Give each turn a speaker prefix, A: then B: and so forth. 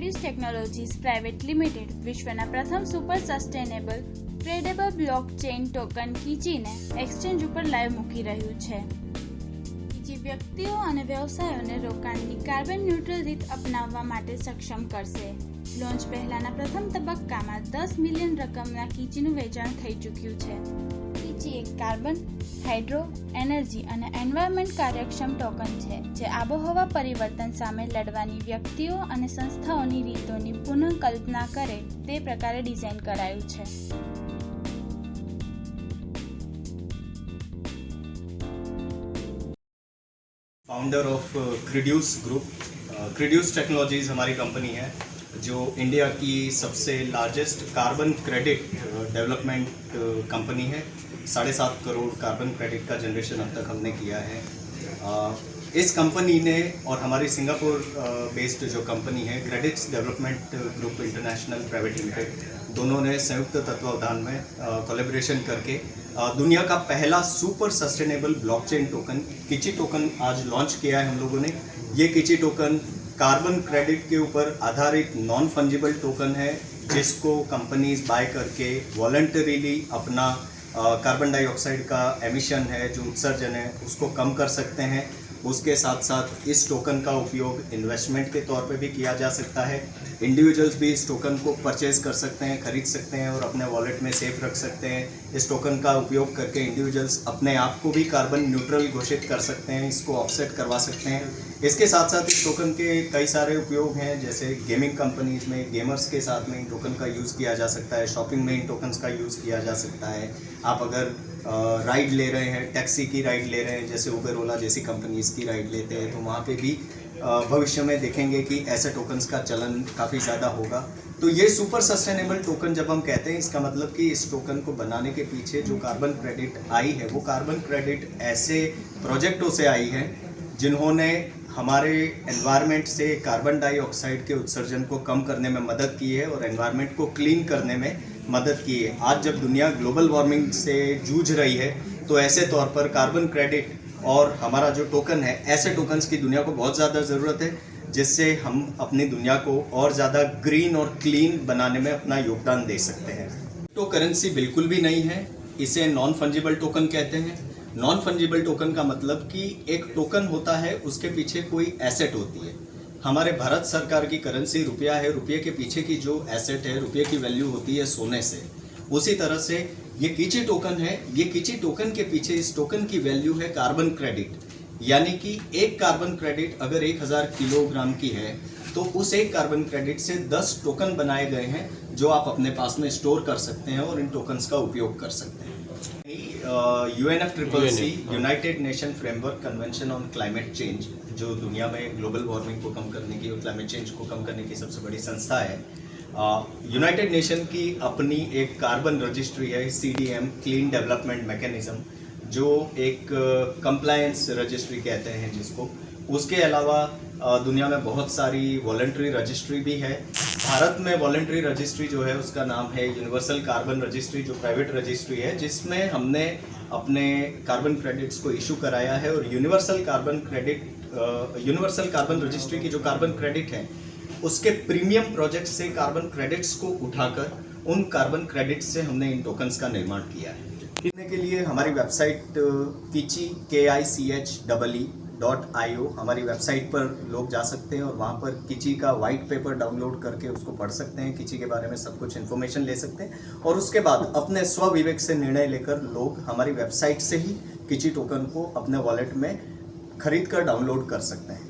A: ક્રેડિસ technologies private limited વિશ્વના પ્રથમ super sustainable ટ્રેડેબલ બ્લોકચેઇન token કીચીને exchange ઉપર લાઈવ મૂકી રહ્યું છે. કીચી વ્યક્તિઓ અને વ્યવસાયોને રોકાણની કાર્બન ન્યુટ્રલ રીત અપનાવવા માટે સક્ષમ કરશે. લોન્ચ પહેલાના પ્રથમ તબક્કામાં 10 મિલિયન રકમના કીચીનું વેચાણ થઈ ચૂક્યું છે. કીચી એક કાર્બન, હાઇડ્રો, એનર્જી અને એન્વાયરમેન્ટ કાર્યક્ષમ ટોકન છે જે આબોહવા પરિવર્તન સામે લડવાની વ્યક્તિઓ અને સંસ્થાઓની રીતોની પુનઃકલ્પના કરે તે પ્રકારે ડિઝાઇન કરાયું છે.
B: Founder of Creduce group. Creduce technologies हमारी कंपनी है जो इंडिया की सबसे largest carbon credit development company है. 7.5 करोड़ कार्बन क्रेडिट का जनरेशन अब तक हमने किया है. इस कंपनी ने और हमारी सिंगापुर बेस्ड जो कंपनी है credits development group international private limited, दोनों ने संयुक्त तत्वावधान में कोलैबोरेशन करके दुनिया का पहला super sustainable blockchain token किची token आज लॉन्च किया है हम लोगों ने. ये किची टोकन कार्बन क्रेडिट के ऊपर आधारित नॉन फंजिबल टोकन है जिसको कंपनीज बाय करके वॉलंटरीली अपना कार्बन डाइऑक्साइड का एमिशन है जो उत्सर्जन है उसको कम कर सकते हैं. उसके साथ साथ इस टोकन का उपयोग इन्वेस्टमेंट के तौर पे भी किया जा सकता है. इंडिविजुअल्स भी इस टोकन को परचेज कर सकते हैं, खरीद सकते हैं और अपने वॉलेट में सेफ रख सकते हैं. इस टोकन का उपयोग करके इंडिविजुअल्स अपने आप को भी कार्बन न्यूट्रल घोषित कर सकते हैं, इसको ऑफसेट करवा सकते हैं. इसके साथ साथ इस टोकन के कई सारे उपयोग हैं, जैसे गेमिंग कंपनीज में गेमर्स के साथ में इन टोकन का यूज़ किया जा सकता है. शॉपिंग में इन टोकन्स का यूज़ किया जा सकता है. आप अगर राइड ले रहे हैं, टैक्सी की राइड ले रहे हैं, जैसे उबर ओला जैसी कंपनीज़ की राइड लेते हैं, तो वहाँ पे भी भविष्य में देखेंगे कि ऐसे टोकन्स का चलन काफ़ी ज़्यादा होगा. तो ये सुपर सस्टेनेबल टोकन जब हम कहते हैं, इसका मतलब कि इस टोकन को बनाने के पीछे जो कार्बन क्रेडिट आई है वो कार्बन क्रेडिट ऐसे प्रोजेक्टों से आई है जिन्होंने हमारे एनवायरनमेंट से कार्बन डाइऑक्साइड के उत्सर्जन को कम करने में मदद की है और एनवायरनमेंट को क्लीन करने में मदद की है. आज जब दुनिया ग्लोबल वार्मिंग से जूझ रही है तो ऐसे तौर पर कार्बन क्रेडिट और हमारा जो टोकन है, ऐसे टोकन्स की दुनिया को बहुत ज़्यादा ज़रूरत है जिससे हम अपनी दुनिया को और ज़्यादा ग्रीन और क्लीन बनाने में अपना योगदान दे सकते हैं. तो करेंसी बिल्कुल भी नहीं है, इसे नॉन फंजिबल टोकन कहते हैं. नॉन फंजिबल टोकन का मतलब कि एक टोकन होता है उसके पीछे कोई एसेट होती है. हमारे भारत सरकार की करेंसी रुपया है, रुपये के पीछे की जो एसेट है, रुपये की वैल्यू होती है सोने से. उसी तरह से ये किची टोकन है, ये किची टोकन के पीछे इस टोकन की वैल्यू है कार्बन क्रेडिट. यानी कि एक कार्बन क्रेडिट अगर 1000 किलोग्राम की है तो उस एक कार्बन क्रेडिट से 10 टोकन बनाए गए हैं जो आप अपने पास में स्टोर कर सकते हैं और इन टोकन्स का उपयोग कर सकते हैं. UNFCCC United nation framework convention on climate change, जो दुनिया में ग्लोबल वार्मिंग को कम करने की और क्लाइमेट चेंज को कम करने की सबसे बड़ी संस्था है. यूनाइटेड नेशन की अपनी एक कार्बन रजिस्ट्री है, CDM क्लीन डेवलपमेंट मैकेनिज्म, जो एक कंप्लायंस रजिस्ट्री कहते हैं जिसको. उसके अलावा दुनिया में बहुत सारी वॉलंटरी रजिस्ट्री भी है. भारत में वॉलंटरी रजिस्ट्री जो है उसका नाम है यूनिवर्सल कार्बन रजिस्ट्री, जो प्राइवेट रजिस्ट्री है जिसमें हमने अपने कार्बन क्रेडिट्स को इशू कराया है. और यूनिवर्सल कार्बन रजिस्ट्री की जो कार्बन क्रेडिट है उसके प्रीमियम प्रोजेक्ट से कार्बन क्रेडिट्स को उठाकर उन कार्बन क्रेडिट्स से हमने इन टोकन्स का निर्माण किया है. इसके के लिए हमारी वेबसाइट kichi.io हमारी वेबसाइट पर लोग जा सकते हैं और वहाँ पर किची का वाइट पेपर डाउनलोड करके उसको पढ़ सकते हैं, किची के बारे में सब कुछ इन्फॉर्मेशन ले सकते हैं और उसके बाद अपने स्वविवेक से निर्णय लेकर लोग हमारी वेबसाइट से ही किची टोकन को अपने वॉलेट में खरीद कर डाउनलोड कर सकते हैं.